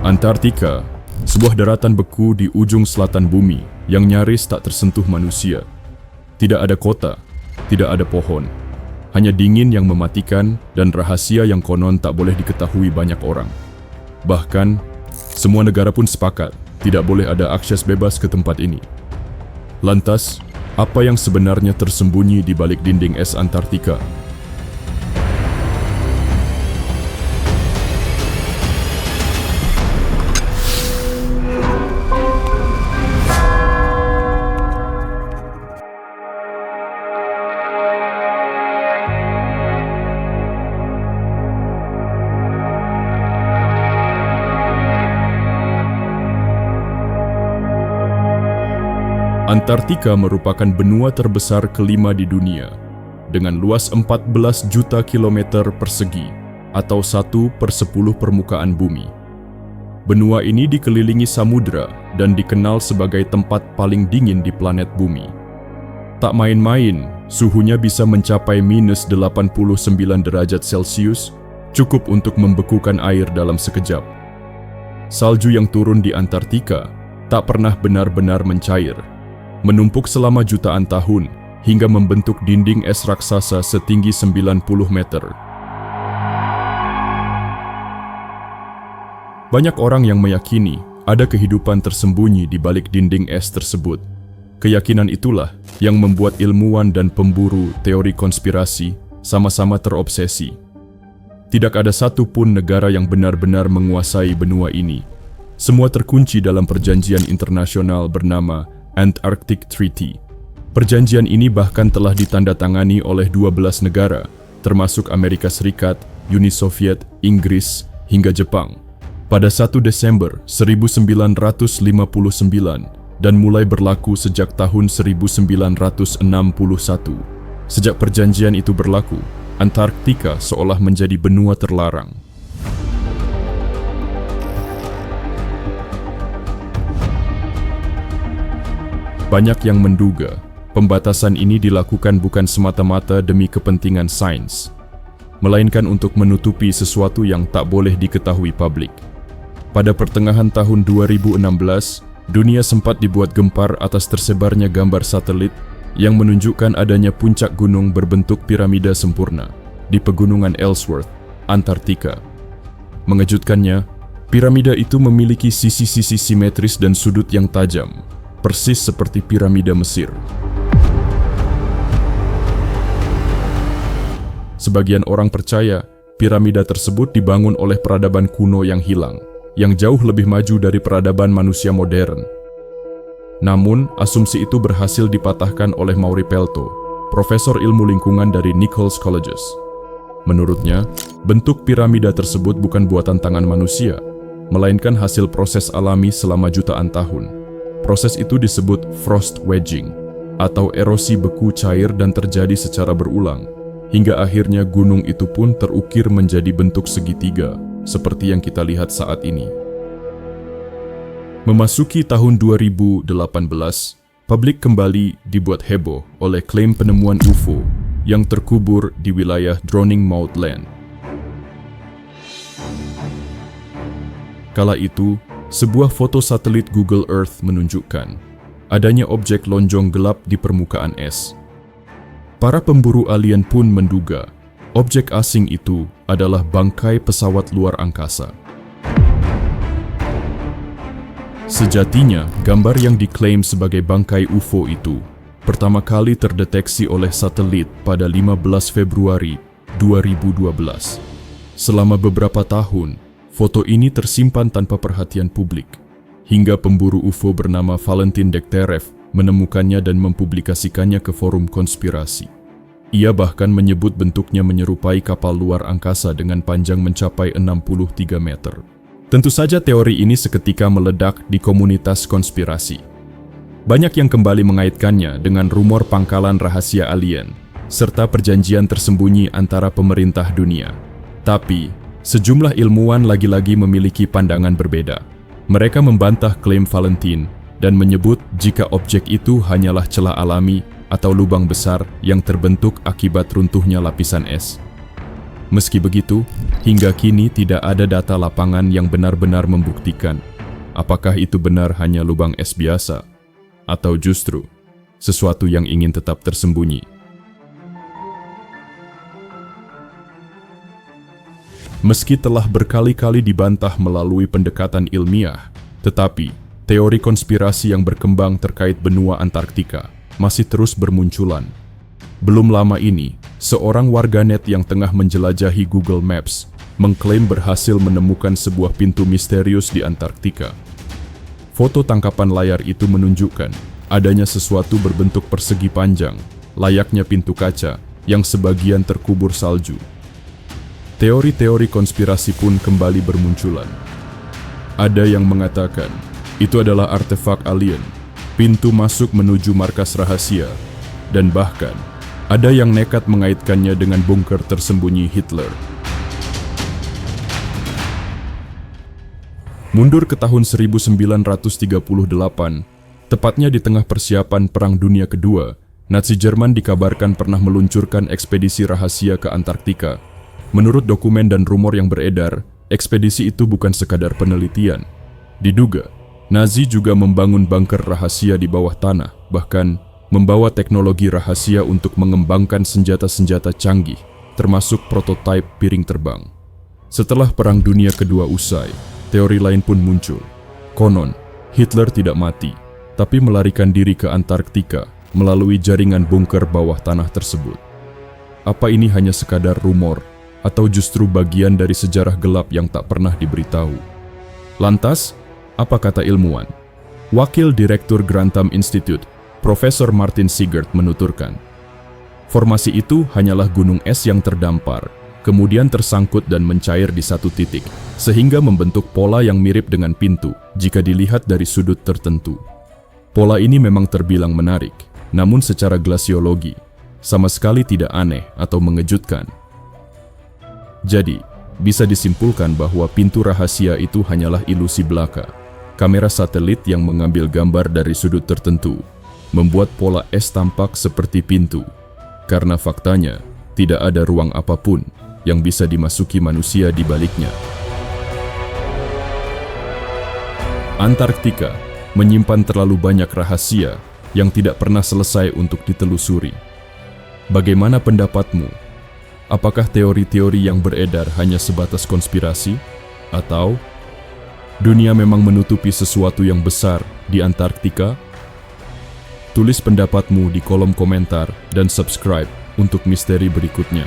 Antartika, sebuah daratan beku di ujung selatan bumi yang nyaris tak tersentuh manusia. Tidak ada kota, tidak ada pohon, hanya dingin yang mematikan dan rahasia yang konon tak boleh diketahui banyak orang. Bahkan, semua negara pun sepakat tidak boleh ada akses bebas ke tempat ini. Lantas, apa yang sebenarnya tersembunyi di balik dinding es Antartika? Antartika merupakan benua terbesar kelima di dunia, dengan luas 14 juta kilometer persegi atau 1/10 permukaan bumi. Benua ini dikelilingi samudra dan dikenal sebagai tempat paling dingin di planet bumi. Tak main-main, suhunya bisa mencapai -89 derajat Celcius, cukup untuk membekukan air dalam sekejap. Salju yang turun di Antartika tak pernah benar-benar mencair, menumpuk selama jutaan tahun hingga membentuk dinding es raksasa setinggi 90 meter. Banyak orang yang meyakini ada kehidupan tersembunyi di balik dinding es tersebut. Keyakinan itulah yang membuat ilmuwan dan pemburu teori konspirasi sama-sama terobsesi. Tidak ada satupun negara yang benar-benar menguasai benua ini. Semua terkunci dalam perjanjian internasional bernama Antarctic Treaty. Perjanjian ini bahkan telah ditandatangani oleh 12 negara, termasuk Amerika Serikat, Uni Soviet, Inggris, hingga Jepang, pada 1 Desember 1959 dan mulai berlaku sejak tahun 1961. Sejak perjanjian itu berlaku, Antartika seolah menjadi benua terlarang. Banyak yang menduga pembatasan ini dilakukan bukan semata-mata demi kepentingan sains, melainkan untuk menutupi sesuatu yang tak boleh diketahui publik. Pada pertengahan tahun 2016, dunia sempat dibuat gempar atas tersebarnya gambar satelit yang menunjukkan adanya puncak gunung berbentuk piramida sempurna di pegunungan Ellsworth, Antartika. Mengejutkannya, piramida itu memiliki sisi-sisi simetris dan sudut yang tajam, persis seperti piramida Mesir. Sebagian orang percaya piramida tersebut dibangun oleh peradaban kuno yang hilang, yang jauh lebih maju dari peradaban manusia modern. Namun, asumsi itu berhasil dipatahkan oleh Maury Pelto, profesor ilmu lingkungan dari Nichols Colleges. Menurutnya, bentuk piramida tersebut bukan buatan tangan manusia, melainkan hasil proses alami selama jutaan tahun. Proses itu disebut frost wedging, atau erosi beku cair dan terjadi secara berulang, hingga akhirnya gunung itu pun terukir menjadi bentuk segitiga, seperti yang kita lihat saat ini. Memasuki tahun 2018, publik kembali dibuat heboh oleh klaim penemuan UFO yang terkubur di wilayah Drowning Mouth Land. Kala itu, sebuah foto satelit Google Earth menunjukkan adanya objek lonjong gelap di permukaan es. Para pemburu alien pun menduga objek asing itu adalah bangkai pesawat luar angkasa. Sejatinya, gambar yang diklaim sebagai bangkai UFO itu pertama kali terdeteksi oleh satelit pada 15 Februari 2012. Selama beberapa tahun, foto ini tersimpan tanpa perhatian publik, hingga pemburu UFO bernama Valentin Dekterev menemukannya dan mempublikasikannya ke forum konspirasi. Ia bahkan menyebut bentuknya menyerupai kapal luar angkasa dengan panjang mencapai 63 meter. Tentu saja teori ini seketika meledak di komunitas konspirasi. Banyak yang kembali mengaitkannya dengan rumor pangkalan rahasia alien, serta perjanjian tersembunyi antara pemerintah dunia. Tapi, sejumlah ilmuwan lagi-lagi memiliki pandangan berbeda. Mereka membantah klaim Valentin dan menyebut jika objek itu hanyalah celah alami atau lubang besar yang terbentuk akibat runtuhnya lapisan es. Meski begitu, hingga kini tidak ada data lapangan yang benar-benar membuktikan apakah itu benar hanya lubang es biasa, atau justru sesuatu yang ingin tetap tersembunyi. Meski telah berkali-kali dibantah melalui pendekatan ilmiah, tetapi teori konspirasi yang berkembang terkait benua Antarktika masih terus bermunculan. Belum lama ini, seorang warganet yang tengah menjelajahi Google Maps mengklaim berhasil menemukan sebuah pintu misterius di Antarktika. Foto tangkapan layar itu menunjukkan adanya sesuatu berbentuk persegi panjang, layaknya pintu kaca yang sebagian terkubur salju. Teori-teori konspirasi pun kembali bermunculan. Ada yang mengatakan itu adalah artefak alien, pintu masuk menuju markas rahasia, dan bahkan ada yang nekat mengaitkannya dengan bunker tersembunyi Hitler. Mundur ke tahun 1938, tepatnya di tengah persiapan Perang Dunia Kedua, Nazi Jerman dikabarkan pernah meluncurkan ekspedisi rahasia ke Antarktika. Menurut dokumen dan rumor yang beredar, ekspedisi itu bukan sekadar penelitian. Diduga, Nazi juga membangun bunker rahasia di bawah tanah, bahkan membawa teknologi rahasia untuk mengembangkan senjata-senjata canggih, termasuk prototipe piring terbang. Setelah Perang Dunia Kedua usai, teori lain pun muncul. Konon, Hitler tidak mati, tapi melarikan diri ke Antarktika melalui jaringan bunker bawah tanah tersebut. Apa ini hanya sekadar rumor, atau justru bagian dari sejarah gelap yang tak pernah diberitahu? Lantas, apa kata ilmuwan? Wakil Direktur Grantham Institute, Profesor Martin Sigert menuturkan, formasi itu hanyalah gunung es yang terdampar, kemudian tersangkut dan mencair di satu titik, sehingga membentuk pola yang mirip dengan pintu jika dilihat dari sudut tertentu. Pola ini memang terbilang menarik, namun secara glasiologi, sama sekali tidak aneh atau mengejutkan. Jadi, bisa disimpulkan bahwa pintu rahasia itu hanyalah ilusi belaka. Kamera satelit yang mengambil gambar dari sudut tertentu membuat pola es tampak seperti pintu, karena faktanya tidak ada ruang apapun yang bisa dimasuki manusia di baliknya. Antarktika menyimpan terlalu banyak rahasia yang tidak pernah selesai untuk ditelusuri. Bagaimana pendapatmu? Apakah teori-teori yang beredar hanya sebatas konspirasi? Atau dunia memang menutupi sesuatu yang besar di Antarktika? Tulis pendapatmu di kolom komentar dan subscribe untuk misteri berikutnya.